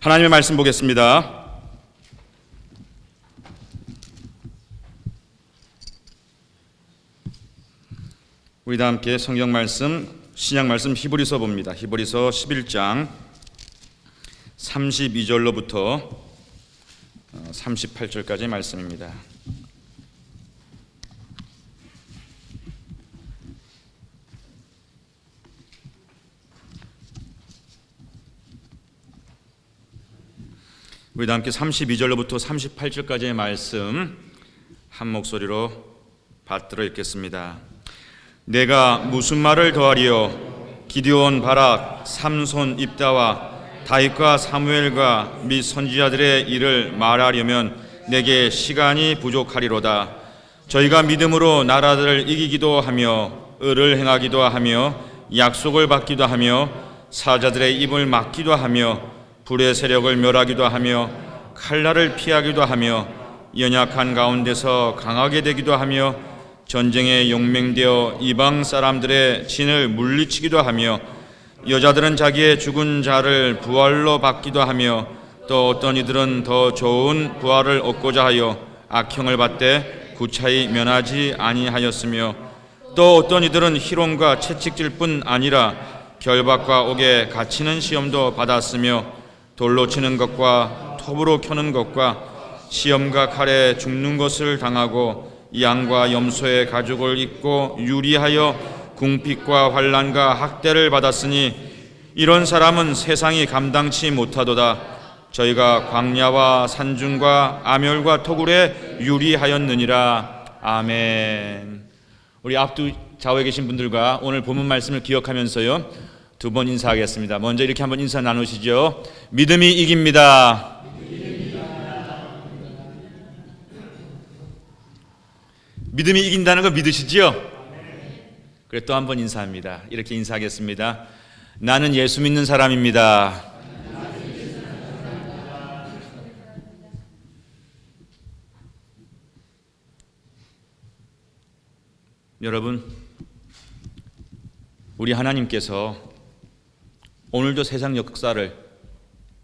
하나님의 말씀 보겠습니다. 우리 다 함께 성경 말씀, 신약 말씀 히브리서 봅니다. 히브리서 11장 32절로부터 38절까지의 말씀입니다. 우리 다 함께 32절로부터 38절까지의 말씀 한 목소리로 받들어 읽겠습니다. 내가 무슨 말을 더하리요? 기드온, 바락, 삼손, 입다와 다윗과 사무엘과 및 선지자들의 일을 말하려면 내게 시간이 부족하리로다. 저희가 믿음으로 나라들을 이기기도 하며 의를 행하기도 하며 약속을 받기도 하며 사자들의 입을 막기도 하며 불의 세력을 멸하기도 하며 칼날을 피하기도 하며 연약한 가운데서 강하게 되기도 하며 전쟁에 용맹되어 이방 사람들의 진을 물리치기도 하며 여자들은 자기의 죽은 자를 부활로 받기도 하며 또 어떤 이들은 더 좋은 부활을 얻고자 하여 악형을 받되 구차히 면하지 아니하였으며 또 어떤 이들은 희롱과 채찍질 뿐 아니라 결박과 옥에 갇히는 시험도 받았으며 돌로 치는 것과 톱으로 켜는 것과 시험과 칼에 죽는 것을 당하고 양과 염소의 가죽을 입고 유리하여 궁핍과 환난과 학대를 받았으니 이런 사람은 세상이 감당치 못하도다. 저희가 광야와 산중과 암열과 토굴에 유리하였느니라. 아멘. 우리 앞뒤 좌우에 계신 분들과 오늘 본문 말씀을 기억하면서요, 두 번 인사하겠습니다. 먼저 이렇게 한번 인사 나누시죠. 믿음이 이깁니다. 믿음이 이긴다는 거 믿으시죠? 그래, 또 한 번 인사합니다. 이렇게 인사하겠습니다. 나는 예수 믿는 사람입니다. 여러분, 우리 하나님께서 오늘도 세상 역사를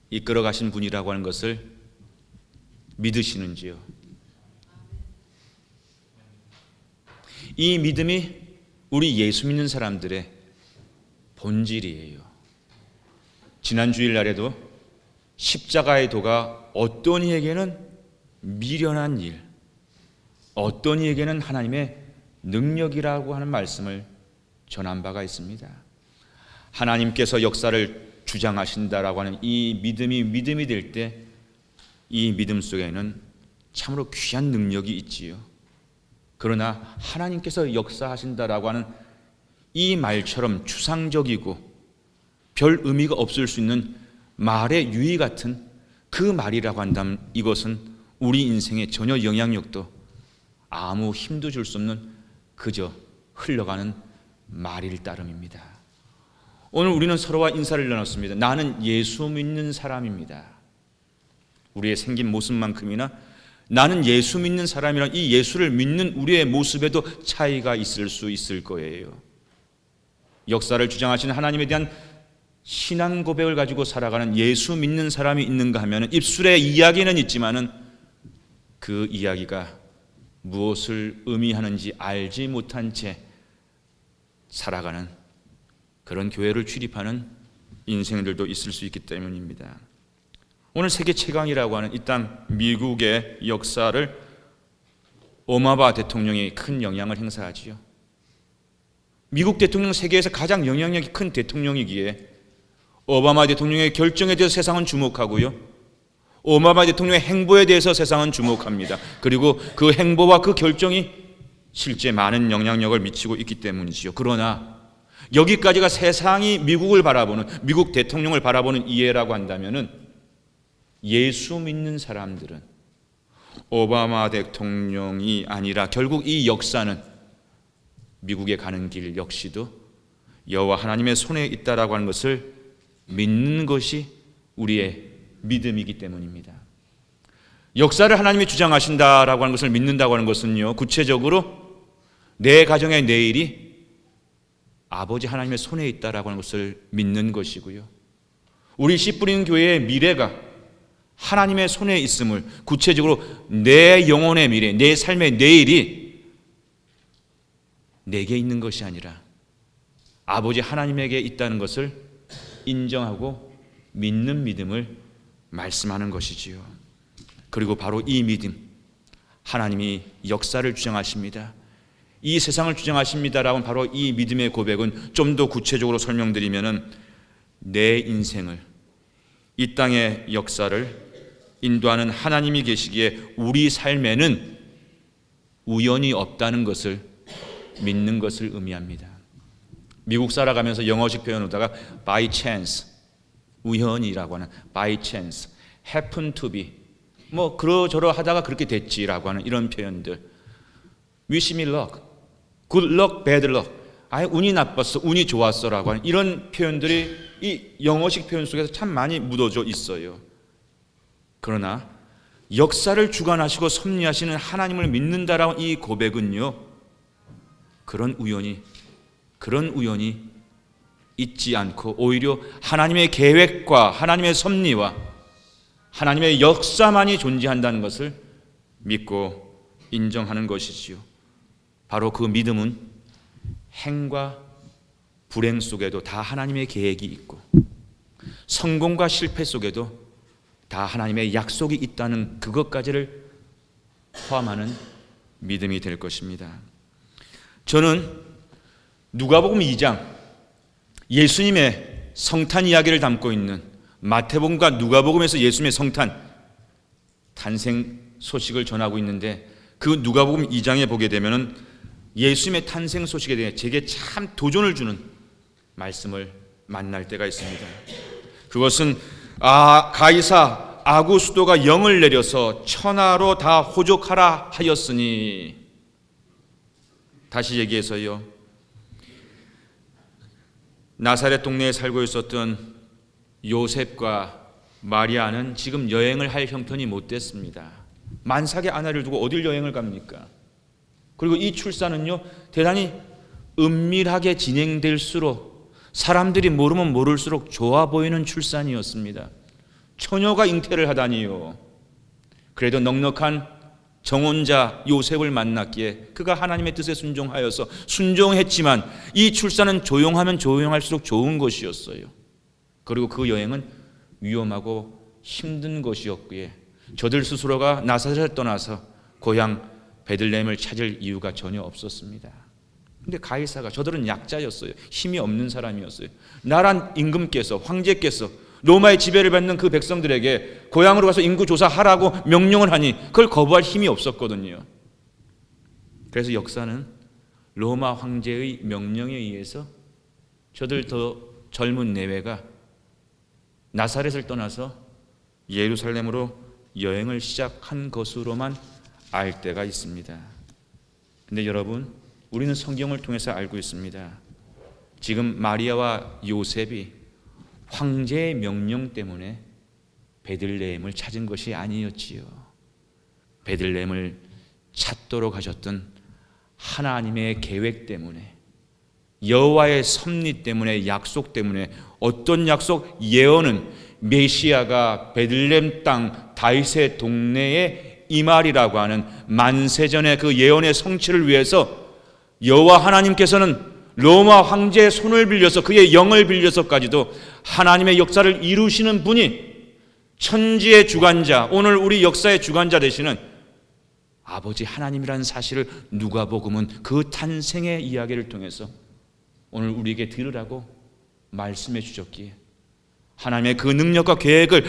이끌어 가신 분이라고 하는 것을 믿으시는지요? 이 믿음이 우리 예수 믿는 사람들의 본질이에요. 지난 주일날에도 십자가의 도가 어떤 이에게는 미련한 일, 어떤 이에게는 하나님의 능력이라고 하는 말씀을 전한 바가 있습니다. 하나님께서 역사를 주장하신다라고 하는 이 믿음이 될 때 이 믿음 속에는 참으로 귀한 능력이 있지요. 그러나 하나님께서 역사하신다라고 하는 이 말처럼 추상적이고 별 의미가 없을 수 있는 말의 유의 같은 그 말이라고 한다면 이것은 우리 인생에 전혀 영향력도 아무 힘도 줄 수 없는 그저 흘러가는 말일 따름입니다. 오늘 우리는 서로와 인사를 나눴습니다. 나는 예수 믿는 사람입니다. 우리의 생긴 모습만큼이나 나는 예수 믿는 사람이란 이 예수를 믿는 우리의 모습에도 차이가 있을 수 있을 거예요. 역사를 주장하시는 하나님에 대한 신앙 고백을 가지고 살아가는 예수 믿는 사람이 있는가 하면 입술에 이야기는 있지만은 그 이야기가 무엇을 의미하는지 알지 못한 채 살아가는 그런 교회를 출입하는 인생들도 있을 수 있기 때문입니다. 오늘 세계 최강이라고 하는 이 땅 미국의 역사를 오바마 대통령이 큰 영향을 행사하지요. 미국 대통령 세계에서 가장 영향력이 큰 대통령이기에 오바마 대통령의 결정에 대해서 세상은 주목하고요, 오바마 대통령의 행보에 대해서 세상은 주목합니다. 그리고 그 행보와 그 결정이 실제 많은 영향력을 미치고 있기 때문이지요. 그러나 여기까지가 세상이 미국을 바라보는, 미국 대통령을 바라보는 이해라고 한다면은 예수 믿는 사람들은 오바마 대통령이 아니라 결국 이 역사는 미국에 가는 길 역시도 여호와 하나님의 손에 있다라고 하는 것을 믿는 것이 우리의 믿음이기 때문입니다. 역사를 하나님이 주장하신다라고 하는 것을 믿는다고 하는 것은요, 구체적으로 내 가정의 내일이 아버지 하나님의 손에 있다라고 하는 것을 믿는 것이고요, 우리 씨 뿌리는 교회의 미래가 하나님의 손에 있음을, 구체적으로 내 영혼의 미래, 내 삶의 내일이 내게 있는 것이 아니라 아버지 하나님에게 있다는 것을 인정하고 믿는 믿음을 말씀하는 것이지요. 그리고 바로 이 믿음, 하나님이 역사를 주장하십니다. 이 세상을 주장하십니다라고 바로 이 믿음의 고백은 좀 더 구체적으로 설명드리면은 내 인생을, 이 땅의 역사를 인도하는 하나님이 계시기에 우리 삶에는 우연이 없다는 것을 믿는 것을 의미합니다. 미국 살아가면서 영어식 표현으로다가 by chance, 우연이라고 하는 by chance, happen to be, 뭐 그러저러 하다가 그렇게 됐지라고 하는 이런 표현들, wish me luck, good luck, bad luck, 운이 나빴어, 운이 좋았어라고 하는 이런 표현들이 이 영어식 표현 속에서 참 많이 묻어져 있어요. 그러나 역사를 주관하시고 섭리하시는 하나님을 믿는다라는 이 고백은요, 그런 우연이 있지 않고 오히려 하나님의 계획과 하나님의 섭리와 하나님의 역사만이 존재한다는 것을 믿고 인정하는 것이지요. 바로 그 믿음은 행과 불행 속에도 다 하나님의 계획이 있고 성공과 실패 속에도 다 하나님의 약속이 있다는 그것까지를 포함하는 믿음이 될 것입니다. 저는 누가복음 2장, 예수님의 성탄 이야기를 담고 있는 마태복음과 누가복음에서 예수님의 성탄 탄생 소식을 전하고 있는데, 그 누가복음 2장에 보게 되면은 예수님의 탄생 소식에 대해 제게 참 도전을 주는 말씀을 만날 때가 있습니다. 그것은 가이사 아구스도가 영을 내려서 천하로 다 호족하라 하였으니, 다시 얘기해서요, 나사렛 동네에 살고 있었던 요셉과 마리아는 지금 여행을 할 형편이 못 됐습니다. 만삭의 아내를 두고 어딜 여행을 갑니까? 그리고 이 출산은요, 대단히 은밀하게 진행될수록 사람들이 모르면 모를수록 좋아 보이는 출산이었습니다. 처녀가 잉태를 하다니요. 그래도 넉넉한 정혼자 요셉을 만났기에 그가 하나님의 뜻에 순종하여서 순종했지만 이 출산은 조용하면 조용할수록 좋은 것이었어요. 그리고 그 여행은 위험하고 힘든 것이었기에 저들 스스로가 나사렛을 떠나서 고향 베들레헴을 찾을 이유가 전혀 없었습니다. 근데 가이사가, 저들은 약자였어요. 힘이 없는 사람이었어요. 나란 임금께서, 황제께서 로마의 지배를 받는 그 백성들에게 고향으로 가서 인구 조사하라고 명령을 하니 그걸 거부할 힘이 없었거든요. 그래서 역사는 로마 황제의 명령에 의해서 저들 더 젊은 내외가 나사렛을 떠나서 예루살렘으로 여행을 시작한 것으로만 알 때가 있습니다. 근데 여러분, 우리는 성경을 통해서 알고 있습니다. 지금 마리아와 요셉이 황제의 명령 때문에 베들레헴을 찾은 것이 아니었지요. 베들레헴을 찾도록 하셨던 하나님의 계획 때문에, 여호와의 섭리 때문에, 약속 때문에. 어떤 약속? 예언은 메시아가 베들레헴 땅 다윗의 동네에 임하리라고 하는 만세전의 그 예언의 성취를 위해서 여호와 하나님께서는 로마 황제의 손을 빌려서, 그의 영을 빌려서까지도 하나님의 역사를 이루시는 분이, 천지의 주관자, 오늘 우리 역사의 주관자 되시는 아버지 하나님이라는 사실을 누가복음은 그 탄생의 이야기를 통해서 오늘 우리에게 들으라고 말씀해 주셨기에 하나님의 그 능력과 계획을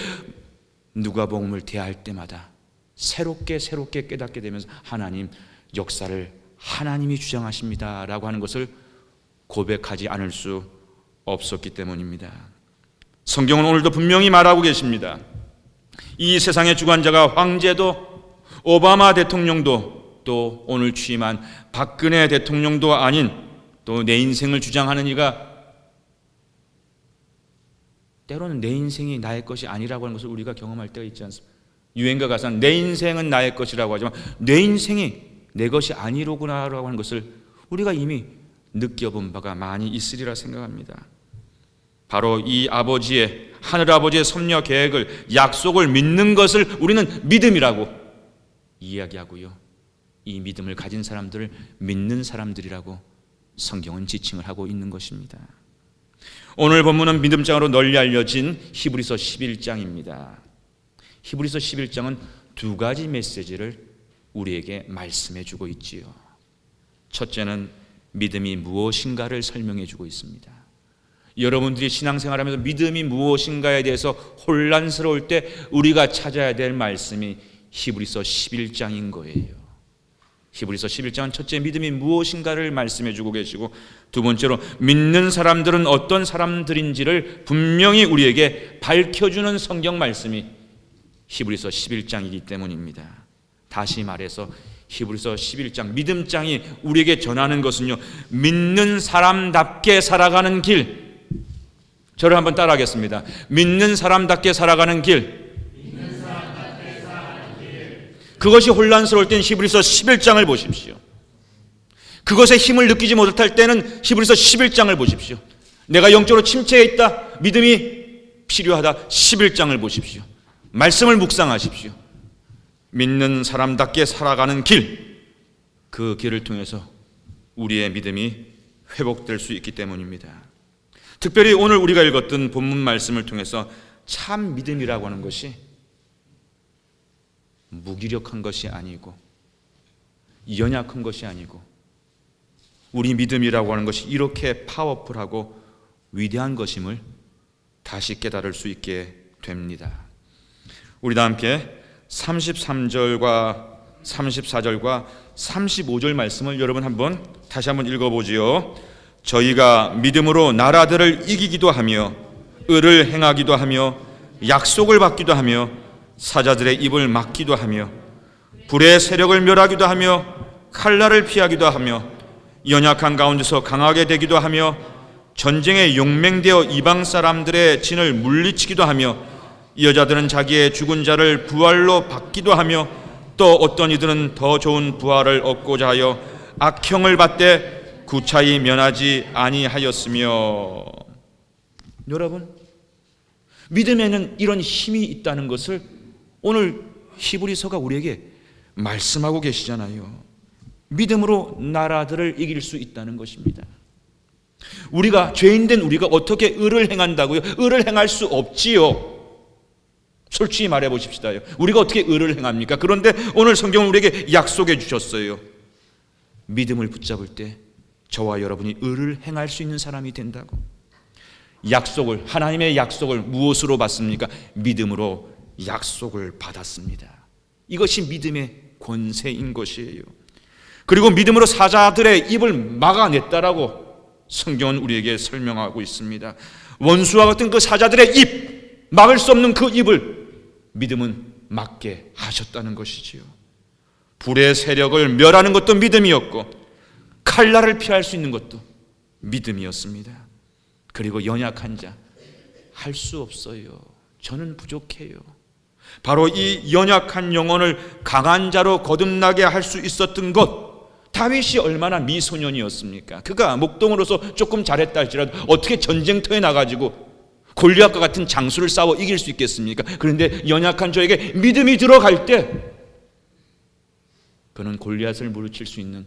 누가복음을 대할 때마다 새롭게 깨닫게 되면서 하나님 역사를 하나님이 주장하십니다 라고 하는 것을 고백하지 않을 수 없었기 때문입니다. 성경은 오늘도 분명히 말하고 계십니다. 이 세상의 주관자가 황제도, 오바마 대통령도, 또 오늘 취임한 박근혜 대통령도 아닌, 또 내 인생을 주장하는 이가 때로는 내 인생이 나의 것이 아니라고 하는 것을 우리가 경험할 때가 있지 않습니까? 유행가 가사는 내 인생은 나의 것이라고 하지만 내 인생이 내 것이 아니로구나라고 하는 것을 우리가 이미 느껴본 바가 많이 있으리라 생각합니다. 바로 이 아버지의, 하늘아버지의 섭리와 계획을, 약속을 믿는 것을 우리는 믿음이라고 이야기하고요, 이 믿음을 가진 사람들을 믿는 사람들이라고 성경은 지칭을 하고 있는 것입니다. 오늘 본문은 믿음장으로 널리 알려진 히브리서 11장입니다. 히브리서 11장은 두 가지 메시지를 우리에게 말씀해 주고 있지요. 첫째는 믿음이 무엇인가를 설명해 주고 있습니다. 여러분들이 신앙생활하면서 믿음이 무엇인가에 대해서 혼란스러울 때 우리가 찾아야 될 말씀이 히브리서 11장인 거예요. 히브리서 11장은 첫째 믿음이 무엇인가를 말씀해 주고 계시고, 두 번째로 믿는 사람들은 어떤 사람들인지를 분명히 우리에게 밝혀주는 성경 말씀이 히브리서 11장이기 때문입니다. 다시 말해서 히브리서 11장, 믿음장이 우리에게 전하는 것은요, 믿는 사람답게 살아가는 길. 저를 한번 따라하겠습니다. 믿는 사람답게 살아가는 길. 그것이 혼란스러울 때는 히브리서 11장을 보십시오. 그것에 힘을 느끼지 못할 때는 히브리서 11장을 보십시오. 내가 영적으로 침체해 있다, 믿음이 필요하다, 11장을 보십시오. 말씀을 묵상하십시오. 믿는 사람답게 살아가는 길, 그 길을 통해서 우리의 믿음이 회복될 수 있기 때문입니다. 특별히 오늘 우리가 읽었던 본문 말씀을 통해서 참 믿음이라고 하는 것이 무기력한 것이 아니고 연약한 것이 아니고, 우리 믿음이라고 하는 것이 이렇게 파워풀하고 위대한 것임을 다시 깨달을 수 있게 됩니다. 우리 다 함께 33절과 34절과 35절 말씀을 여러분 다시 한번 읽어보지요. 저희가 믿음으로 나라들을 이기기도 하며 의를 행하기도 하며 약속을 받기도 하며 사자들의 입을 막기도 하며 불의 세력을 멸하기도 하며 칼날을 피하기도 하며 연약한 가운데서 강하게 되기도 하며 전쟁에 용맹되어 이방 사람들의 진을 물리치기도 하며 이 여자들은 자기의 죽은 자를 부활로 받기도 하며 또 어떤 이들은 더 좋은 부활을 얻고자 하여 악형을 받되 구차히 면하지 아니하였으며. 여러분, 믿음에는 이런 힘이 있다는 것을 오늘 히브리서가 우리에게 말씀하고 계시잖아요. 믿음으로 나라들을 이길 수 있다는 것입니다. 우리가, 죄인된 우리가 어떻게 의를 행한다고요? 의를 행할 수 없지요. 솔직히 말해 보십시다요. 우리가 어떻게 의를 행합니까? 그런데 오늘 성경은 우리에게 약속해 주셨어요. 믿음을 붙잡을 때 저와 여러분이 의를 행할 수 있는 사람이 된다고. 약속을, 하나님의 약속을 무엇으로 받습니까? 믿음으로 약속을 받았습니다. 이것이 믿음의 권세인 것이에요. 그리고 믿음으로 사자들의 입을 막아냈다라고 성경은 우리에게 설명하고 있습니다. 원수와 같은 그 사자들의 입, 막을 수 없는 그 입을 믿음은 막게 하셨다는 것이지요. 불의 세력을 멸하는 것도 믿음이었고 칼날을 피할 수 있는 것도 믿음이었습니다. 그리고 연약한 자, 할 수 없어요. 저는 부족해요. 바로 이 연약한 영혼을 강한 자로 거듭나게 할 수 있었던 것, 다윗이 얼마나 미소년이었습니까? 그가 목동으로서 조금 잘했다 할지라도 어떻게 전쟁터에 나가지고 골리앗과 같은 장수를 싸워 이길 수 있겠습니까? 그런데 연약한 저에게 믿음이 들어갈 때 그는 골리앗을 물리칠 수 있는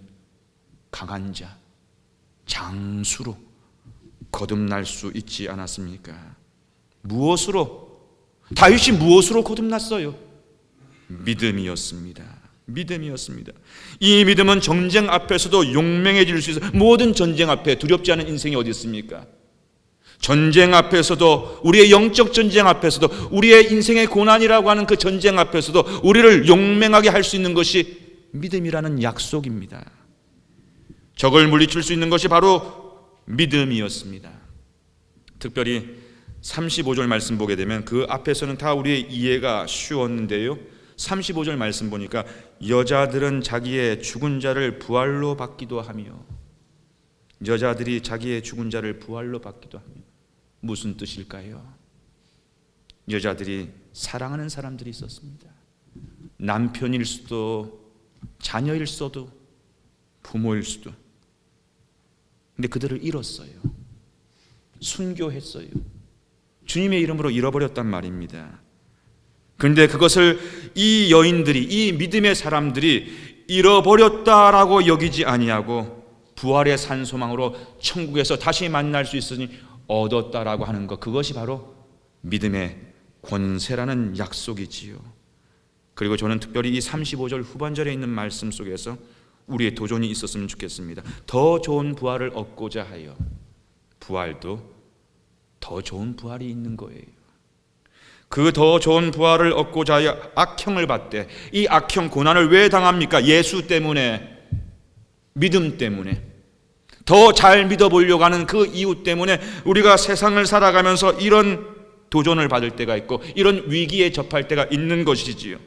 강한 자, 장수로 거듭날 수 있지 않았습니까? 무엇으로? 다윗이 무엇으로 거듭났어요? 믿음이었습니다. 믿음이었습니다. 이 믿음은 전쟁 앞에서도 용맹해질 수 있어요. 모든 전쟁 앞에 두렵지 않은 인생이 어디 있습니까? 전쟁 앞에서도, 우리의 영적 전쟁 앞에서도, 우리의 인생의 고난이라고 하는 그 전쟁 앞에서도 우리를 용맹하게 할 수 있는 것이 믿음이라는 약속입니다. 적을 물리칠 수 있는 것이 바로 믿음이었습니다. 특별히 35절 말씀 보게 되면 그 앞에서는 다 우리의 이해가 쉬웠는데요, 35절 말씀 보니까 여자들은 자기의 죽은 자를 부활로 받기도 하며, 여자들이 자기의 죽은 자를 부활로 받기도 하며, 무슨 뜻일까요? 여자들이 사랑하는 사람들이 있었습니다. 남편일 수도, 자녀일 수도, 부모일 수도. 근데 그들을 잃었어요. 순교했어요. 주님의 이름으로 잃어버렸단 말입니다. 그런데 그것을 이 여인들이, 이 믿음의 사람들이 잃어버렸다라고 여기지 아니하고 부활의 산소망으로 천국에서 다시 만날 수 있으니 얻었다라고 하는 것, 그것이 바로 믿음의 권세라는 약속이지요. 그리고 저는 특별히 이 35절 후반절에 있는 말씀 속에서 우리의 도전이 있었으면 좋겠습니다. 더 좋은 부활을 얻고자 하여, 부활도 더 좋은 부활이 있는 거예요. 그 더 좋은 부활을 얻고자 하여 악형을 받되, 이 악형 고난을 왜 당합니까? 예수 때문에, 믿음 때문에, 더 잘 믿어보려고 하는 그 이유 때문에 우리가 세상을 살아가면서 이런 도전을 받을 때가 있고 이런 위기에 접할 때가 있는 것이지요.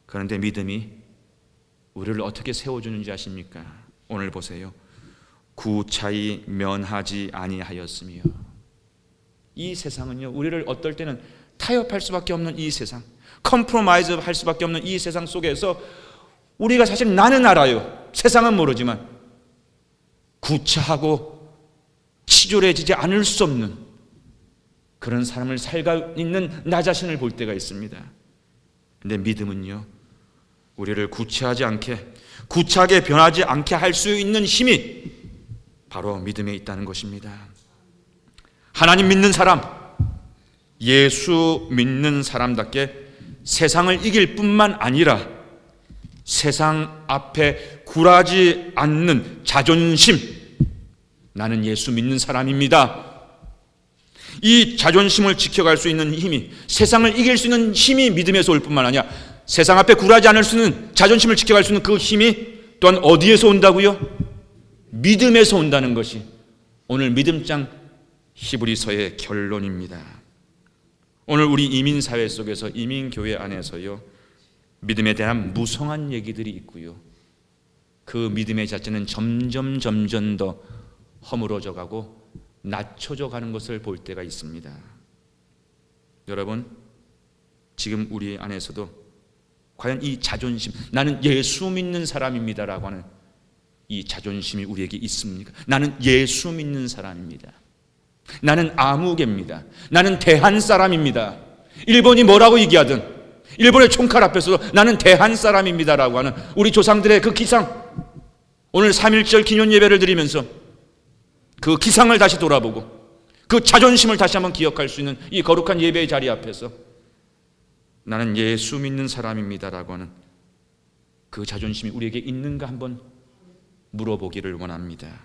그런데 믿음이 우리를 어떻게 세워주는지 아십니까? 오늘 보세요. 구차히 면하지 아니하였으며. 이 세상은요, 우리를 어떨 때는 타협할 수밖에 없는 이 세상, 컴프로마이즈 할 수밖에 없는 이 세상 속에서 우리가 사실 나는 알아요, 세상은 모르지만 구차하고 치졸해지지 않을 수 없는 그런 삶을 살고 있는 나 자신을 볼 때가 있습니다. 근데 믿음은요, 우리를 구차하지 않게, 구차하게 변하지 않게 할 수 있는 힘이 바로 믿음에 있다는 것입니다. 하나님 믿는 사람, 예수 믿는 사람답게 세상을 이길 뿐만 아니라 세상 앞에 굴하지 않는 자존심, 나는 예수 믿는 사람입니다. 이 자존심을 지켜갈 수 있는 힘이, 세상을 이길 수 있는 힘이 믿음에서 올 뿐만 아니라 세상 앞에 굴하지 않을 수 있는, 자존심을 지켜갈 수 있는 그 힘이 또한 어디에서 온다고요? 믿음에서 온다는 것이 오늘 믿음장 히브리서의 결론입니다. 오늘 우리 이민사회 속에서, 이민교회 안에서요, 믿음에 대한 무성한 얘기들이 있고요, 그 믿음의 자체는 점점 더 허물어져 가고 낮춰져 가는 것을 볼 때가 있습니다. 여러분, 지금 우리 안에서도 과연 이 자존심, 나는 예수 믿는 사람입니다라고 하는 이 자존심이 우리에게 있습니까? 나는 예수 믿는 사람입니다. 나는 아무개입니다. 나는 대한 사람입니다. 일본이 뭐라고 얘기하든, 일본의 총칼 앞에서도 나는 대한 사람입니다라고 하는 우리 조상들의 그 기상, 오늘 3.1절 기념 예배를 드리면서 그 기상을 다시 돌아보고 그 자존심을 다시 한번 기억할 수 있는 이 거룩한 예배의 자리 앞에서 나는 예수 믿는 사람입니다라고 하는 그 자존심이 우리에게 있는가 한번 물어보기를 원합니다.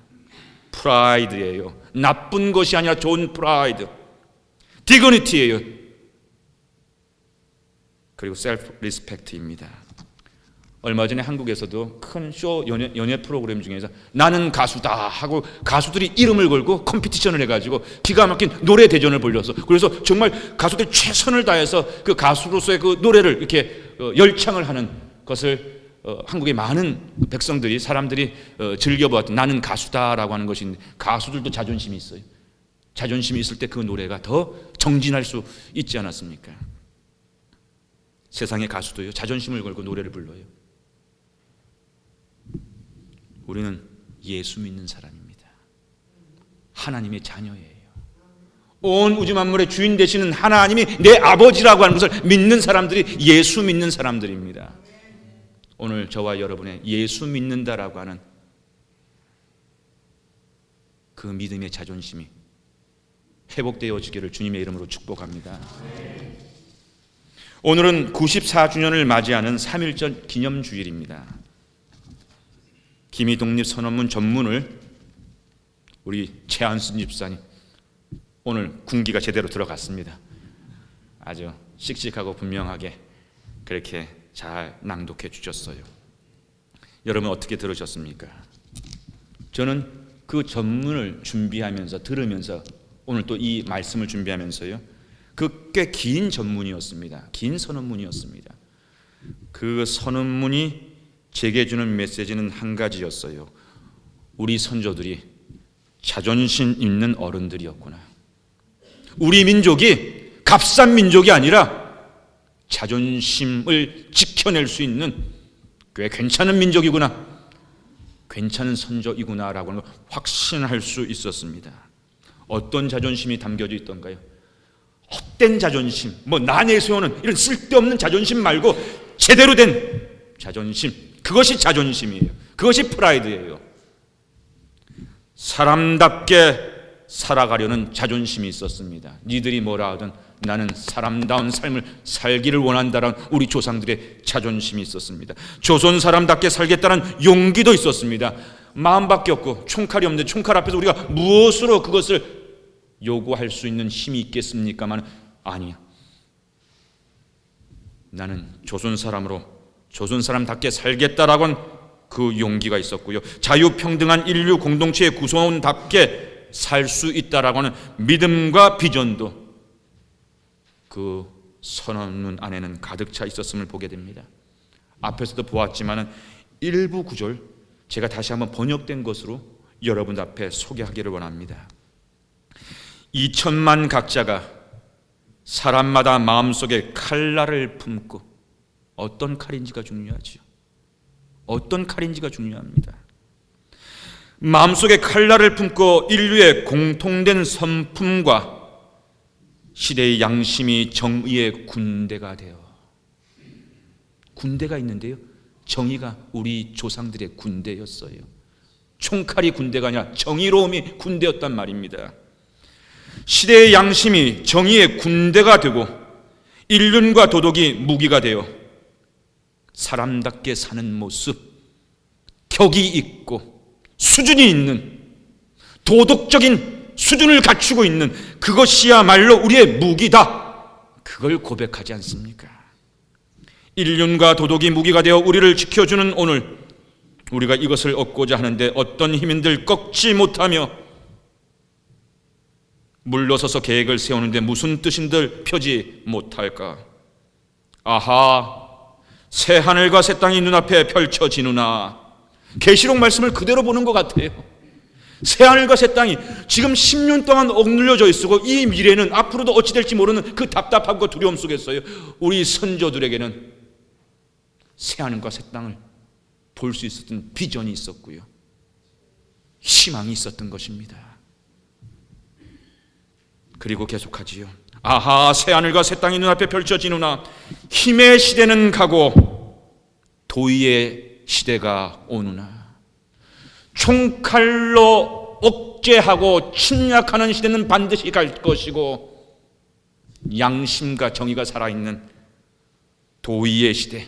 프라이드예요. 나쁜 것이 아니라 좋은 프라이드, 디그니티예요. 그리고 셀프 리스펙트입니다. 얼마 전에 한국에서도 큰 쇼 연예 프로그램 중에서 나는 가수다 하고 가수들이 이름을 걸고 컴피티션을 해가지고 기가 막힌 노래 대전을 벌려서, 그래서 정말 가수들이 최선을 다해서 그 가수로서의 그 노래를 이렇게 열창을 하는 것을 한국의 많은 백성들이, 사람들이 즐겨보았던 나는 가수다라고 하는 것인데, 가수들도 자존심이 있어요. 자존심이 있을 때 그 노래가 더 정진할 수 있지 않았습니까? 세상의 가수도요, 자존심을 걸고 노래를 불러요. 우리는 예수 믿는 사람입니다. 하나님의 자녀예요. 온 우주 만물의 주인 되시는 하나님이 내 아버지라고 하는 것을 믿는 사람들이 예수 믿는 사람들입니다. 오늘 저와 여러분의 예수 믿는다라고 하는 그 믿음의 자존심이 회복되어지기를 주님의 이름으로 축복합니다. 오늘은 94주년을 맞이하는 3.1절 기념주일입니다. 기미독립선언문 전문을 우리 최한순 집사님, 오늘 군기가 제대로 들어갔습니다. 아주 씩씩하고 분명하게 그렇게 잘 낭독해 주셨어요. 여러분 어떻게 들으셨습니까? 저는 그 전문을 준비하면서, 들으면서, 오늘 또 이 말씀을 준비하면서요, 그 꽤 긴 전문이었습니다. 긴 선언문이었습니다. 그 선언문이 제게 주는 메시지는 한 가지였어요. 우리 선조들이 자존심 있는 어른들이었구나. 우리 민족이 값싼 민족이 아니라 자존심을 지켜낼 수 있는 꽤 괜찮은 민족이구나, 괜찮은 선조이구나라고 하는 걸 확신할 수 있었습니다. 어떤 자존심이 담겨져 있던가요? 헛된 자존심, 나 내세우는 이런 쓸데없는 자존심 말고 제대로 된 자존심, 그것이 자존심이에요. 그것이 프라이드예요. 사람답게 살아가려는 자존심이 있었습니다. 니들이 뭐라 하든 나는 사람다운 삶을 살기를 원한다는 우리 조상들의 자존심이 있었습니다. 조선 사람답게 살겠다는 용기도 있었습니다. 마음밖에 없고 총칼이 없는데 총칼 앞에서 우리가 무엇으로 그것을 요구할 수 있는 힘이 있겠습니까만, 아니야, 나는 조선 사람으로 조선 사람답게 살겠다라고는 그 용기가 있었고요. 자유평등한 인류 공동체의 구성원답게 살 수 있다라고는 믿음과 비전도 그 선언문 안에는 가득 차 있었음을 보게 됩니다. 앞에서도 보았지만 일부 구절 제가 다시 한번 번역된 것으로 여러분 앞에 소개하기를 원합니다. 2천만 각자가 사람마다 마음속에 칼날을 품고, 어떤 칼인지가 중요하죠. 어떤 칼인지가 중요합니다. 마음속에 칼날을 품고 인류의 공통된 선품과 시대의 양심이 정의의 군대가 되어, 군대가 있는데요, 정의가 우리 조상들의 군대였어요. 총칼이 군대가 아니라 정의로움이 군대였단 말입니다. 시대의 양심이 정의의 군대가 되고 인륜과 도덕이 무기가 되어 사람답게 사는 모습, 격이 있고 수준이 있는, 도덕적인 수준을 갖추고 있는 그것이야말로 우리의 무기다, 그걸 고백하지 않습니까? 인륜과 도덕이 무기가 되어 우리를 지켜주는 오늘, 우리가 이것을 얻고자 하는데 어떤 힘인들 꺾지 못하며 물러서서 계획을 세우는데 무슨 뜻인들 펴지 못할까? 아하, 새 하늘과 새 땅이 눈앞에 펼쳐지누나. 계시록 말씀을 그대로 보는 것 같아요. 새 하늘과 새 땅이 지금 10년 동안 억눌려져 있고 이 미래는 앞으로도 어찌 될지 모르는 그 답답함과 두려움 속에서요, 우리 선조들에게는 새 하늘과 새 땅을 볼 수 있었던 비전이 있었고요, 희망이 있었던 것입니다. 그리고 계속하지요. 아하, 새 하늘과 새 땅이 눈앞에 펼쳐지누나. 힘의 시대는 가고 도의의 시대가 오누나. 총칼로 억제하고 침략하는 시대는 반드시 갈 것이고, 양심과 정의가 살아있는 도의의 시대,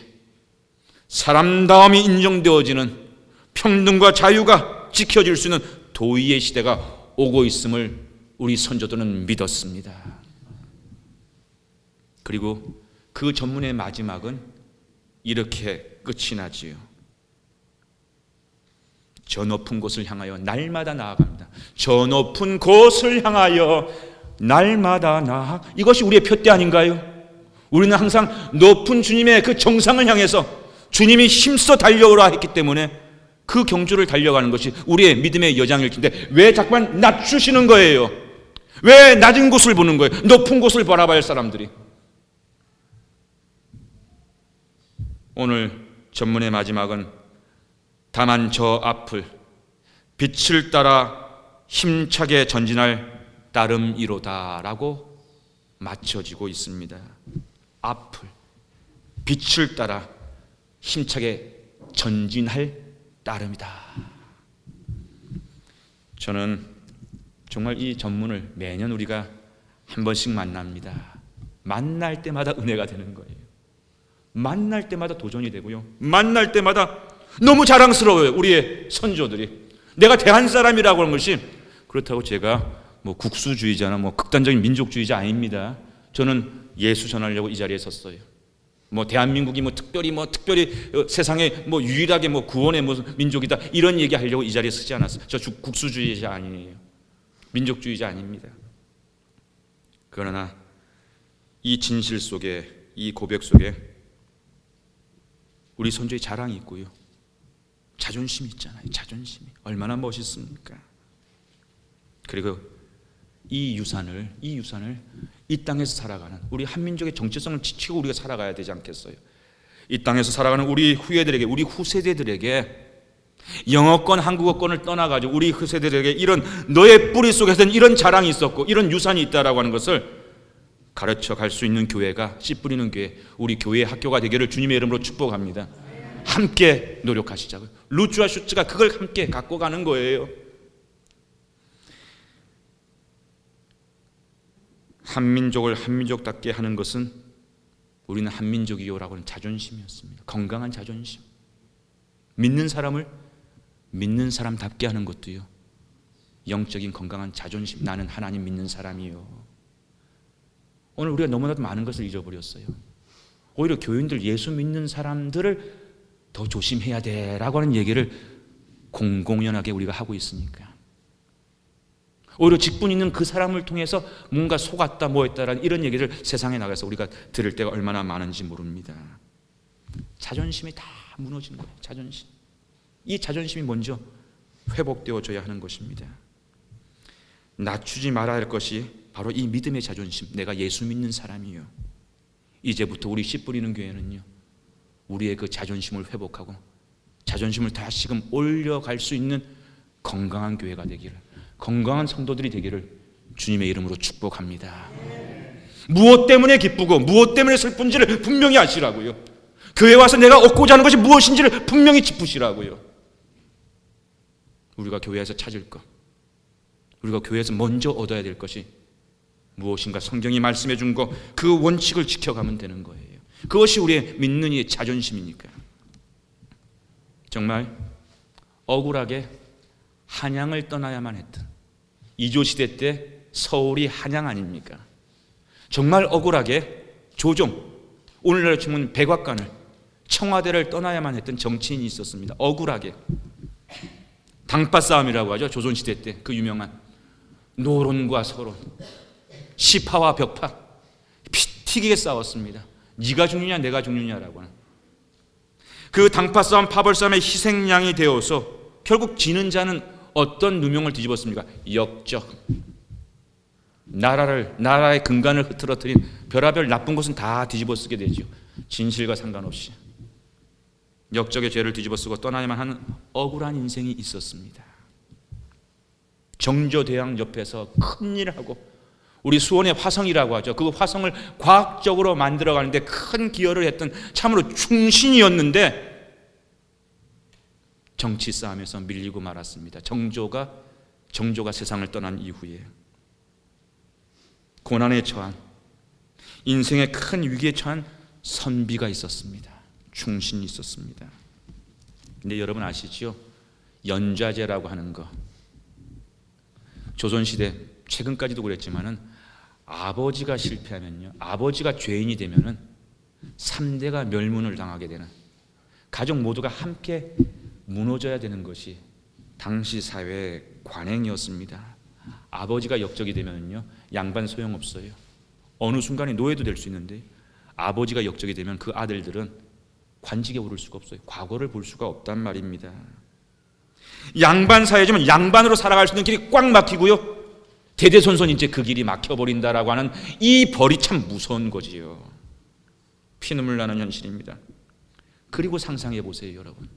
사람다움이 인정되어지는, 평등과 자유가 지켜질 수 있는 도의의 시대가 오고 있음을 우리 선조들은 믿었습니다. 그리고 그 전문의 마지막은 이렇게 끝이 나지요. 저 높은 곳을 향하여 날마다 나아갑니다. 저 높은 곳을 향하여 날마다 나아. 이것이 우리의 표대 아닌가요? 우리는 항상 높은 주님의 그 정상을 향해서 주님이 힘써 달려오라 했기 때문에 그 경주를 달려가는 것이 우리의 믿음의 여장일 텐데, 왜 자꾸만 낮추시는 거예요? 왜 낮은 곳을 보는 거예요? 높은 곳을 바라봐야 할 사람들이. 오늘 전문의 마지막은 다만 저 앞을 빛을 따라 힘차게 전진할 따름이로다라고 맞춰지고 있습니다. 앞을 빛을 따라 힘차게 전진할 따름이다. 저는 정말 이 전문을 매년 우리가 한 번씩 만납니다. 만날 때마다 은혜가 되는 거예요. 만날 때마다 도전이 되고요, 만날 때마다 너무 자랑스러워요. 우리의 선조들이 내가 대한 사람이라고 하는 것이. 그렇다고 제가 국수주의자나 극단적인 민족주의자 아닙니다. 저는 예수 전하려고 이 자리에 섰어요. 대한민국이 특별히 세상에 유일하게 구원의 민족이다, 이런 얘기 하려고 이 자리에 서지 않았어요. 저 국수주의자 아니에요. 민족주의자 아닙니다. 그러나 이 진실 속에, 이 고백 속에 우리 선조의 자랑이 있고요, 자존심이 있잖아요. 자존심이 얼마나 멋있습니까? 그리고 이 유산을 이 땅에서 살아가는 우리 한민족의 정체성을 지키고 우리가 살아가야 되지 않겠어요? 이 땅에서 살아가는 우리 후예들에게, 우리 후세대들에게 영어권, 한국어권을 떠나가지고 우리 그 세대들에게 이런 너의 뿌리 속에서는 이런 자랑이 있었고 이런 유산이 있다라고 하는 것을 가르쳐 갈 수 있는 교회가 씨 뿌리는 교회, 우리 교회의 학교가 되기를 주님의 이름으로 축복합니다. 함께 노력하시자고요. 루츠와 슈츠가 그걸 함께 갖고 가는 거예요. 한민족을 한민족답게 하는 것은 우리는 한민족이요라고 하는 자존심이었습니다. 건강한 자존심. 믿는 사람을 믿는 사람답게 하는 것도요, 영적인 건강한 자존심. 나는 하나님 믿는 사람이요. 오늘 우리가 너무나도 많은 것을 잊어버렸어요. 오히려 교인들, 예수 믿는 사람들을 더 조심해야 돼라고 하는 얘기를 공공연하게 우리가 하고 있으니까, 오히려 직분 있는 그 사람을 통해서 뭔가 속았다 뭐했다라는 이런 얘기를 세상에 나가서 우리가 들을 때가 얼마나 많은지 모릅니다. 자존심이 다 무너진 거예요. 자존심. 이 자존심이 먼저 회복되어져야 하는 것입니다. 낮추지 말아야 할 것이 바로 이 믿음의 자존심. 내가 예수 믿는 사람이요. 이제부터 우리 씨 뿌리는 교회는요, 우리의 그 자존심을 회복하고 자존심을 다시금 올려갈 수 있는 건강한 교회가 되기를, 건강한 성도들이 되기를 주님의 이름으로 축복합니다. 무엇 때문에 기쁘고 무엇 때문에 슬픈지를 분명히 아시라고요. 교회 와서 내가 얻고자 하는 것이 무엇인지를 분명히 짚으시라고요. 우리가 교회에서 찾을 것, 우리가 교회에서 먼저 얻어야 될 것이 무엇인가 성경이 말씀해 준 것, 그 원칙을 지켜가면 되는 거예요. 그것이 우리의 믿는 이의 자존심이니까. 정말 억울하게 한양을 떠나야만 했던 이조시대 때 서울이 한양 아닙니까? 정말 억울하게 조종, 오늘날 치면 백악관을, 청와대를 떠나야만 했던 정치인이 있었습니다. 억울하게. 당파 싸움이라고 하죠. 조선시대 때 그 유명한 노론과 서론, 시파와 벽파, 피 튀기게 싸웠습니다. 네가 죽느냐 내가 죽느냐라고 하는 그 당파 싸움, 파벌 싸움의 희생양이 되어서 결국 지는 자는 어떤 누명을 뒤집었습니까? 역적. 나라의 근간을 흐트러뜨린 별하별 나쁜 것은 다 뒤집어 쓰게 되죠. 진실과 상관없이 역적의 죄를 뒤집어 쓰고 떠나야만 하는 억울한 인생이 있었습니다. 정조대왕 옆에서 큰일을 하고, 우리 수원의 화성이라고 하죠. 그 화성을 과학적으로 만들어가는데 큰 기여를 했던 참으로 충신이었는데 정치 싸움에서 밀리고 말았습니다. 정조가 세상을 떠난 이후에 고난에 처한, 인생의 큰 위기에 처한 선비가 있었습니다. 충신이 있었습니다. 근데 여러분 아시죠? 연좌제라고 하는 거, 조선시대 최근까지도 그랬지만은 아버지가 실패하면요, 아버지가 죄인이 되면은 3대가 멸문을 당하게 되는, 가족 모두가 함께 무너져야 되는 것이 당시 사회의 관행이었습니다. 아버지가 역적이 되면요, 양반 소용없어요. 어느 순간에 노예도 될 수 있는데, 아버지가 역적이 되면 그 아들들은 관직에 오를 수가 없어요. 과거를 볼 수가 없단 말입니다. 양반 사회지만 양반으로 살아갈 수 있는 길이 꽉 막히고요, 대대손손 이제 그 길이 막혀버린다라고 하는 이 벌이 참 무서운 거지요. 피눈물 나는 현실입니다. 그리고 상상해 보세요, 여러분.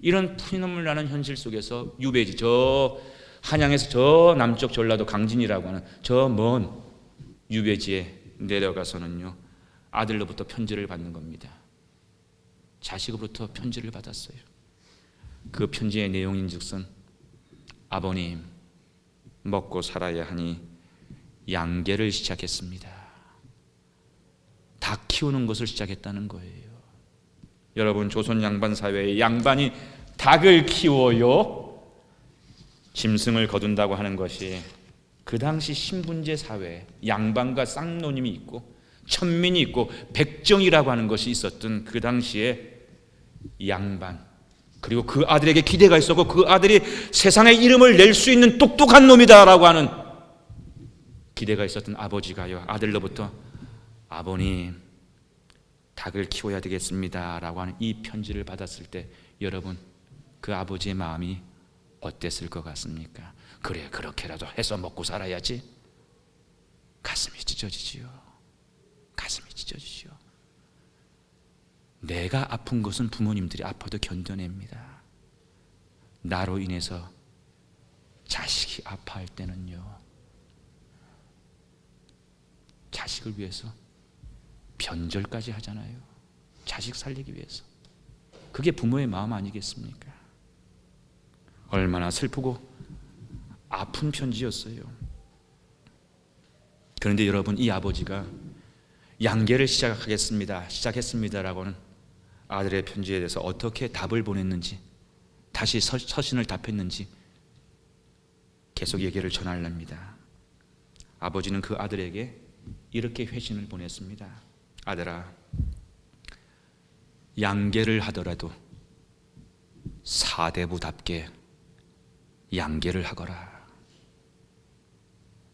이런 피눈물 나는 현실 속에서 유배지, 저 한양에서 저 남쪽 전라도 강진이라고 하는 저 먼 유배지에 내려가서는요, 아들로부터 편지를 받는 겁니다. 자식으로부터 편지를 받았어요. 그 편지의 내용인즉슨, 아버님 먹고 살아야 하니 양계를 시작했습니다. 닭 키우는 것을 시작했다는 거예요. 여러분, 조선 양반 사회에 양반이 닭을 키워요, 짐승을 거둔다고 하는 것이 그 당시 신분제 사회에 양반과 쌍노님이 있고 천민이 있고 백정이라고 하는 것이 있었던 그 당시에 양반, 그리고 그 아들에게 기대가 있었고 그 아들이 세상에 이름을 낼 수 있는 똑똑한 놈이다라고 하는 기대가 있었던 아버지가요, 아들로부터 아버님 닭을 키워야 되겠습니다 라고 하는 이 편지를 받았을 때, 여러분 그 아버지의 마음이 어땠을 것 같습니까? 그래, 그렇게라도 해서 먹고 살아야지. 가슴이 찢어지지요. 가슴이 찢어지지요. 내가 아픈 것은 부모님들이 아파도 견뎌냅니다. 나로 인해서 자식이 아파할 때는요, 자식을 위해서 변절까지 하잖아요. 자식 살리기 위해서. 그게 부모의 마음 아니겠습니까? 얼마나 슬프고 아픈 편지였어요. 그런데 여러분, 이 아버지가 양계를 시작했습니다라고는 아들의 편지에 대해서 어떻게 답을 보냈는지, 다시 서신을 답했는지 계속 얘기를 전하랍니다. 아버지는 그 아들에게 이렇게 회신을 보냈습니다. 아들아, 양계를 하더라도 사대부답게 양계를 하거라.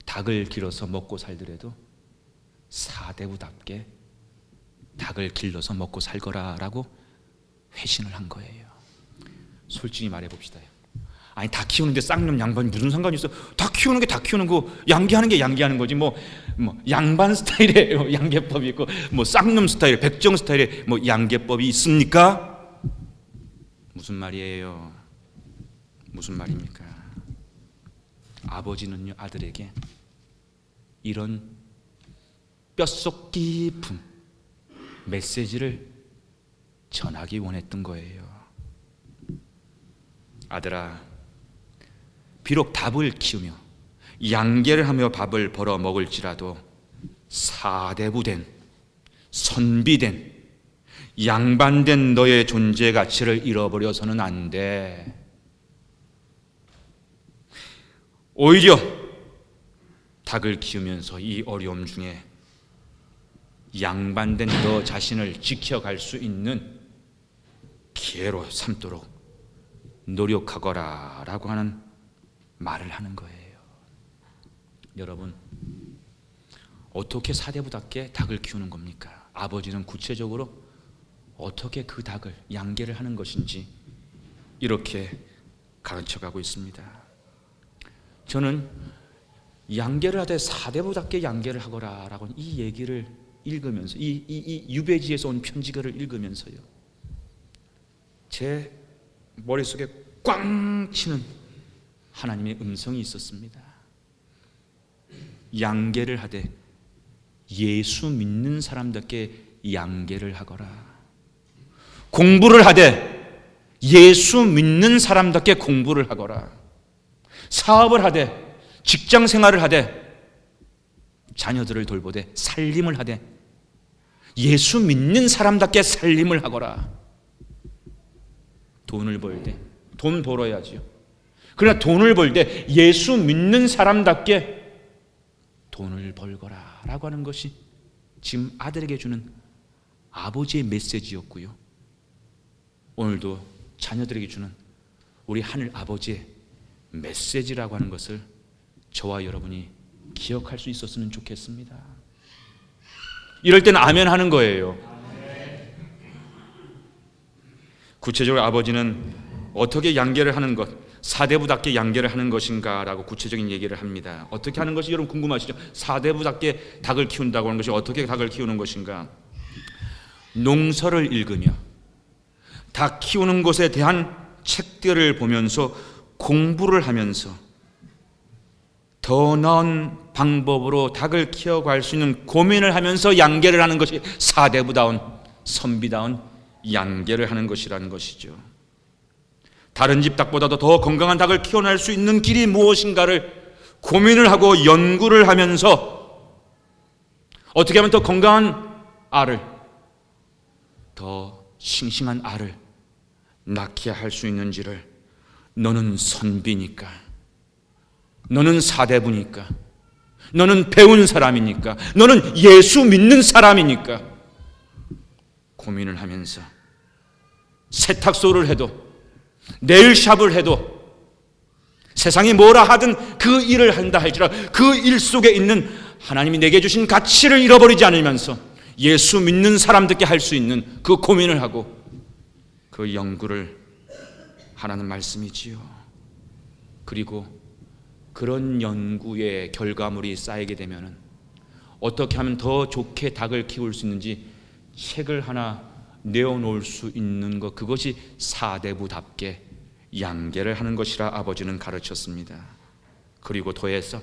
닭을 길러서 먹고 살더라도 사대부답게 닭을 길러서 먹고 살거라 라고 회신을 한 거예요. 솔직히 말해봅시다. 아니, 닭 키우는데 쌍놈 양반이 무슨 상관이 있어? 닭 키우는 게 닭 키우는 거, 양계하는 게 양계하는 거지. 뭐 양반 스타일의 양계법이 있고, 뭐 쌍놈 스타일, 백정 스타일의 뭐 양계법이 있습니까? 무슨 말이에요? 무슨 말입니까? 아버지는요, 아들에게 이런 뼛속 깊은 메시지를 전하기 원했던 거예요. 아들아, 비록 닭을 키우며 양계를 하며 밥을 벌어 먹을지라도 사대부된, 선비된, 양반된 너의 존재 가치를 잃어버려서는 안 돼. 오히려 닭을 키우면서 이 어려움 중에 양반된 너 자신을 지켜갈 수 있는 기회로 삼도록 노력하거라 라고 하는 말을 하는 거예요. 여러분, 어떻게 사대부답게 닭을 키우는 겁니까? 아버지는 구체적으로 어떻게 그 닭을 양계를 하는 것인지 이렇게 가르쳐가고 있습니다. 저는 양계를 하되 사대부답게 양계를 하거라 라고 이 얘기를 읽으면서, 이 유배지에서 온 편지글을 읽으면서요, 제 머릿속에 꽝 치는 하나님의 음성이 있었습니다. 양계를 하되 예수 믿는 사람답게 양계를 하거라. 공부를 하되 예수 믿는 사람답게 공부를 하거라. 사업을 하되, 직장 생활을 하되, 자녀들을 돌보되, 살림을 하되 예수 믿는 사람답게 살림을 하거라. 돈을 벌 때 돈 벌어야지요. 그러나 돈을 벌 때 예수 믿는 사람답게 돈을 벌거라 라고 하는 것이 지금 아들에게 주는 아버지의 메시지였고요, 오늘도 자녀들에게 주는 우리 하늘 아버지의 메시지라고 하는 것을 저와 여러분이 기억할 수 있었으면 좋겠습니다. 이럴 때는 아멘 하는 거예요. 구체적으로 아버지는 어떻게 양계를 하는 것, 사대부답게 양계를 하는 것인가 라고 구체적인 얘기를 합니다. 어떻게 하는 것이 여러분 궁금하시죠? 사대부답게 닭을 키운다고 하는 것이 어떻게 닭을 키우는 것인가? 농서를 읽으며 닭 키우는 것에 대한 책들을 보면서 공부를 하면서 더 나은 방법으로 닭을 키워갈 수 있는 고민을 하면서 양계를 하는 것이 사대부다운, 선비다운 양계를 하는 것이라는 것이죠. 다른 집 닭보다도 더 건강한 닭을 키워낼 수 있는 길이 무엇인가를 고민을 하고 연구를 하면서 어떻게 하면 더 건강한 알을, 더 싱싱한 알을 낳게 할 수 있는지를, 너는 선비니까, 너는 사대부니까, 너는 배운 사람이니까, 너는 예수 믿는 사람이니까 고민을 하면서 세탁소를 해도, 네일샵을 해도, 세상이 뭐라 하든 그 일을 한다 할지라도 그 일 속에 있는 하나님이 내게 주신 가치를 잃어버리지 않으면서 예수 믿는 사람들께 할 수 있는 그 고민을 하고 그 연구를 하라는 말씀이지요. 그리고 그런 연구의 결과물이 쌓이게 되면 어떻게 하면 더 좋게 닭을 키울 수 있는지 책을 하나 내어놓을 수 있는 것, 그것이 사대부답게 양계를 하는 것이라 아버지는 가르쳤습니다. 그리고 더해서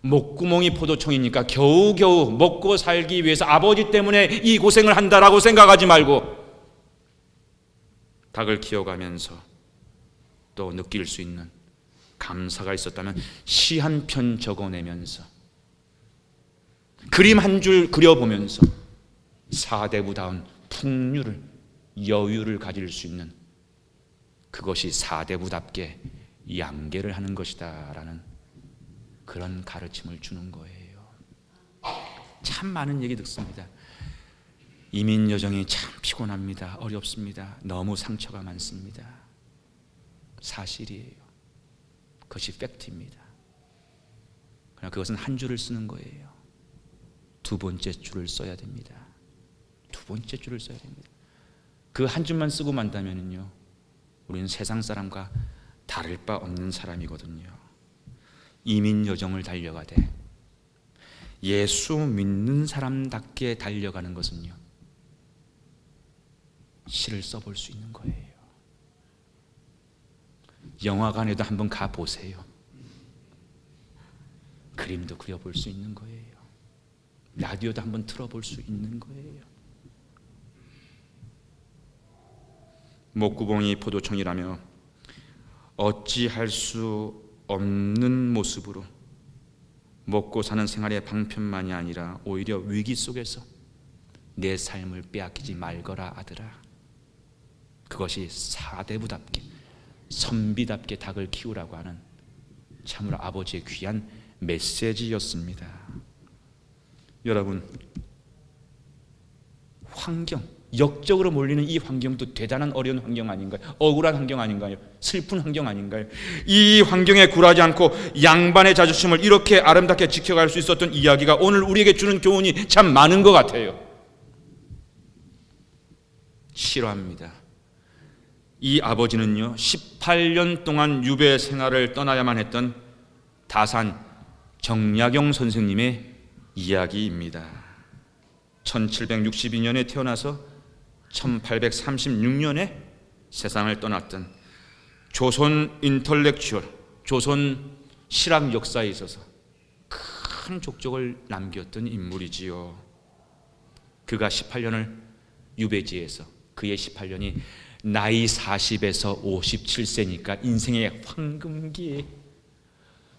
목구멍이 포도청이니까 겨우겨우 먹고 살기 위해서 아버지 때문에 이 고생을 한다라고 생각하지 말고 닭을 키워가면서 또 느낄 수 있는 감사가 있었다면 시 한 편 적어내면서 그림 한 줄 그려보면서 사대부다운 풍류를, 여유를 가질 수 있는 그것이 사대부답게 양계를 하는 것이다 라는 그런 가르침을 주는 거예요. 참 많은 얘기 듣습니다. 이민 여정이 참 피곤합니다. 어렵습니다. 너무 상처가 많습니다. 사실이에요. 그것이 팩트입니다. 그러나 그것은 한 줄을 쓰는 거예요. 두 번째 줄을 써야 됩니다. 두 번째 줄을 써야 됩니다. 그 한 줄만 쓰고 만다면요, 우리는 세상 사람과 다를 바 없는 사람이거든요. 이민 여정을 달려가되 예수 믿는 사람답게 달려가는 것은요, 시를 써볼 수 있는 거예요. 영화관에도 한번 가보세요. 그림도 그려볼 수 있는 거예요. 라디오도 한번 틀어볼 수 있는 거예요. 목구멍이 포도청이라며 어찌할 수 없는 모습으로 먹고 사는 생활의 방편만이 아니라 오히려 위기 속에서 내 삶을 빼앗기지 말거라 아들아. 그것이 사대부답게, 선비답게 닭을 키우라고 하는 참으로 아버지의 귀한 메시지였습니다. 여러분, 환경, 역적으로 몰리는 이 환경도 대단한 어려운 환경 아닌가요? 억울한 환경 아닌가요? 슬픈 환경 아닌가요? 이 환경에 굴하지 않고 양반의 자존심을 이렇게 아름답게 지켜갈 수 있었던 이야기가 오늘 우리에게 주는 교훈이 참 많은 것 같아요. 싫어합니다. 이 아버지는요, 18년 동안 유배 생활을 떠나야만 했던 다산 정약용 선생님의 이야기입니다. 1762년에 태어나서 1836년에 세상을 떠났던 조선 인텔렉추얼, 조선 실학 역사에 있어서 큰 족적을 남겼던 인물이지요. 그가 18년을 유배지에서, 그의 18년이 나이 40에서 57세니까 인생의 황금기에,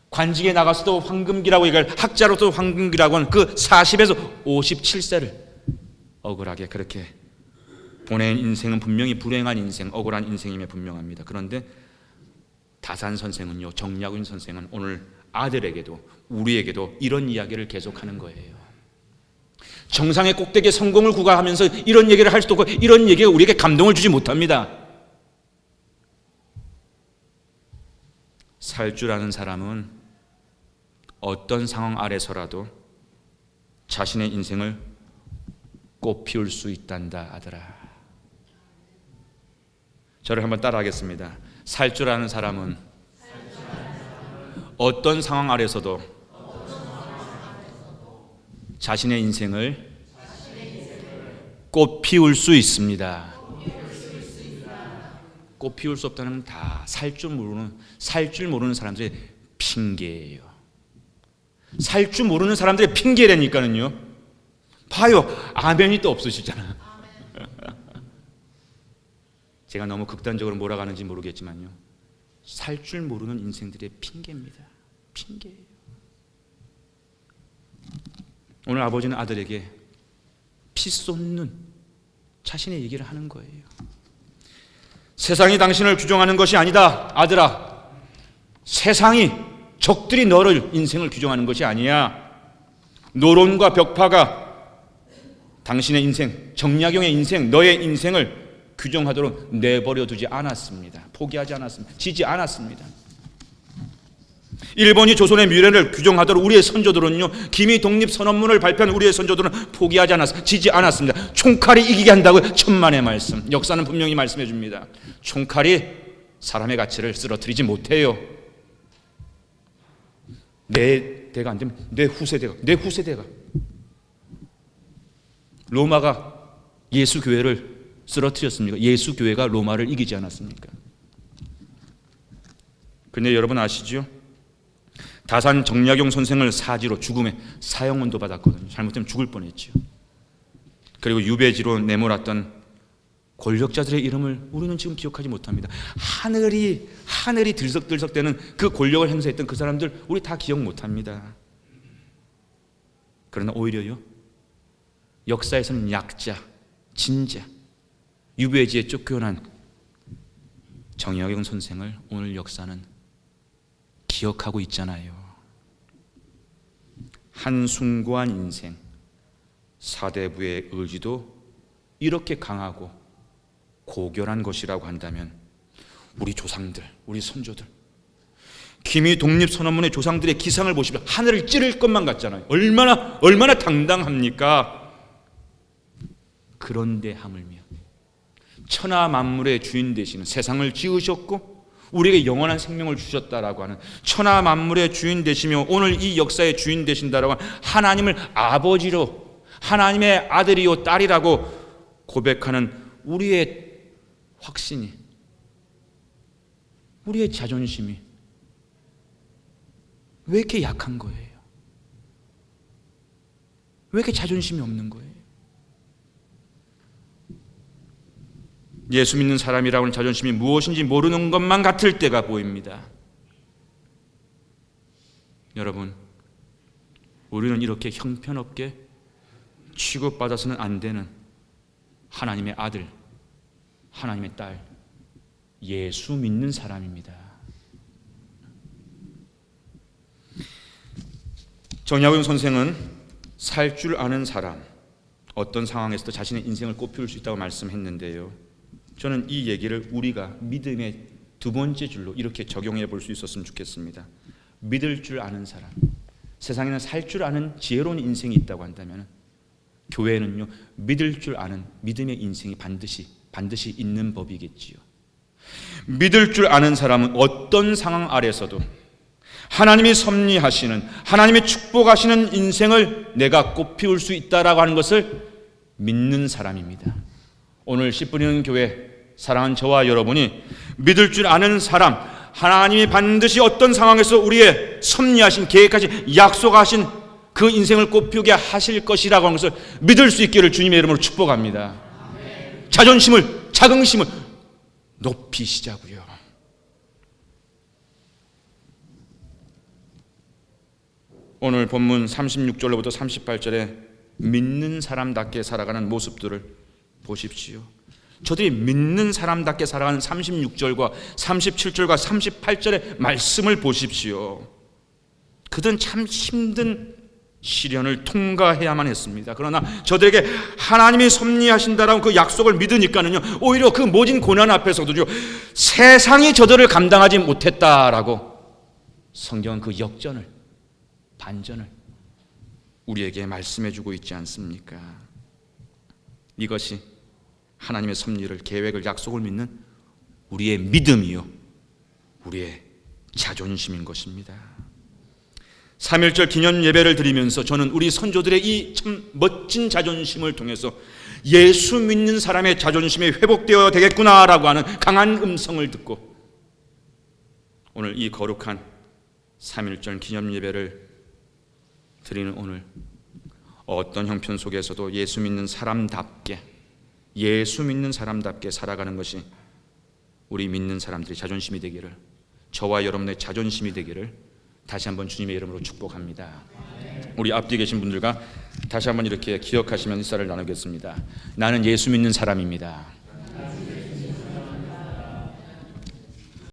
관직에 나가서도 황금기라고 얘기할, 학자로도 황금기라고 하는 그 40에서 57세를 억울하게 그렇게 보낸 인생은 분명히 불행한 인생, 억울한 인생임에 분명합니다. 그런데 다산 선생은요, 정약용 선생은 오늘 아들에게도 우리에게도 이런 이야기를 계속하는 거예요. 정상의 꼭대기에 성공을 구가하면서 이런 얘기를 할 수도 없고, 이런 얘기가 우리에게 감동을 주지 못합니다. 살 줄 아는 사람은 어떤 상황 아래서라도 자신의 인생을 꽃피울 수 있단다 아들아. 저를 한번 따라하겠습니다. 살 줄 아는 사람은 어떤 상황 아래서도 자신의 인생을 꽃피울 수 있습니다. 꽃피울 수 없다는 다 살 줄 모르는 사람들의 핑계예요. 살 줄 모르는 사람들의 핑계라니까는요. 봐요, 아멘이 또 없으시잖아. 제가 너무 극단적으로 몰아가는지 모르겠지만요, 살 줄 모르는 인생들의 핑계입니다. 핑계예요. 오늘 아버지는 아들에게 피 쏟는 자신의 얘기를 하는 거예요. 세상이 당신을 규정하는 것이 아니다 아들아. 세상이, 적들이 너를, 인생을 규정하는 것이 아니야. 노론과 벽파가 당신의 인생, 정약용의 인생, 너의 인생을 규정하도록 내버려 두지 않았습니다. 포기하지 않았습니다. 지지 않았습니다. 일본이 조선의 미래를 규정하도록 우리의 선조들은요, 기미 독립선언문을 발표한 우리의 선조들은 포기하지 않았습니다. 지지 않았습니다. 총칼이 이기게 한다고 천만의 말씀, 역사는 분명히 말씀해 줍니다. 총칼이 사람의 가치를 쓰러뜨리지 못해요. 내 대가 안 되면 내 후세대가 로마가 예수 교회를 쓰러뜨렸습니까? 예수 교회가 로마를 이기지 않았습니까? 근데 여러분 아시죠? 다산 정약용 선생을 사지로 죽음의 사형원도 받았거든요. 잘못되면 죽을 뻔했죠. 그리고 유배지로 내몰았던 권력자들의 이름을 우리는 지금 기억하지 못합니다. 하늘이 들썩들썩대는 그 권력을 행사했던 그 사람들 우리 다 기억 못합니다. 그러나 오히려요, 역사에서는 약자, 진자, 유배지에 쫓겨난 정약용 선생을 오늘 역사는 기억하고 있잖아요. 한 숭고한 인생, 사대부의 의지도 이렇게 강하고 고결한 것이라고 한다면 우리 조상들, 우리 선조들, 김희 독립선언문의 조상들의 기상을 보시면 하늘을 찌를 것만 같잖아요. 얼마나 당당합니까? 그런데 하물며 천하 만물의 주인 되시는, 세상을 지으셨고 우리에게 영원한 생명을 주셨다라고 하는, 천하 만물의 주인 되시며 오늘 이 역사의 주인 되신다라고 하는 하나님을 아버지로, 하나님의 아들이요 딸이라고 고백하는 우리의 확신이, 우리의 자존심이 왜 이렇게 약한 거예요? 왜 이렇게 자존심이 없는 거예요? 예수 믿는 사람이라고 하는 자존심이 무엇인지 모르는 것만 같을 때가 보입니다. 여러분, 우리는 이렇게 형편없게 취급받아서는 안 되는 하나님의 아들, 하나님의 딸, 예수 믿는 사람입니다. 정약용 선생은 살 줄 아는 사람, 어떤 상황에서도 자신의 인생을 꽃피울 수 있다고 말씀했는데요, 저는 이 얘기를 우리가 믿음의 두 번째 줄로 이렇게 적용해 볼 수 있었으면 좋겠습니다. 믿을 줄 아는 사람, 세상에는 살 줄 아는 지혜로운 인생이 있다고 한다면 교회는요, 믿을 줄 아는 믿음의 인생이 반드시 있는 법이겠지요. 믿을 줄 아는 사람은 어떤 상황 아래서도 하나님이 섭리하시는, 하나님이 축복하시는 인생을 내가 꽃피울 수 있다라고 하는 것을 믿는 사람입니다. 오늘 씨 뿌리는 교회 사랑하는 저와 여러분이 믿을 줄 아는 사람, 하나님이 반드시 어떤 상황에서 우리의 섭리하신, 계획하신, 약속하신 그 인생을 꽃피우게 하실 것이라고 하는 것을 믿을 수 있기를 주님의 이름으로 축복합니다. 자존심을, 자긍심을 높이시자고요. 오늘 본문 36절로부터 38절에 믿는 사람답게 살아가는 모습들을 보십시오. 저들이 믿는 사람답게 살아가는 36절과 37절과 38절의 말씀을 보십시오. 그들은 참 힘든 시련을 통과해야만 했습니다. 그러나 저들에게 하나님이 섭리하신다라는 그 약속을 믿으니까는요, 오히려 그 모진 고난 앞에서도요, 세상이 저들을 감당하지 못했다라고 성경은 그 역전을, 반전을 우리에게 말씀해주고 있지 않습니까? 이것이 하나님의 섭리를, 계획을, 약속을 믿는 우리의 믿음이요, 우리의 자존심인 것입니다. 3.1절 기념 예배를 드리면서 저는 우리 선조들의 이 참 멋진 자존심을 통해서 예수 믿는 사람의 자존심이 회복되어야 되겠구나라고 하는 강한 음성을 듣고 오늘 이 거룩한 3.1절 기념 예배를 드리는 오늘, 어떤 형편 속에서도 예수 믿는 사람답게 살아가는 것이 우리 믿는 사람들의 자존심이 되기를, 저와 여러분의 자존심이 되기를 다시 한번 주님의 이름으로 축복합니다. 우리 앞뒤에 계신 분들과 다시 한번 이렇게 기억하시면 인사를 나누겠습니다. 나는 예수 믿는 사람입니다.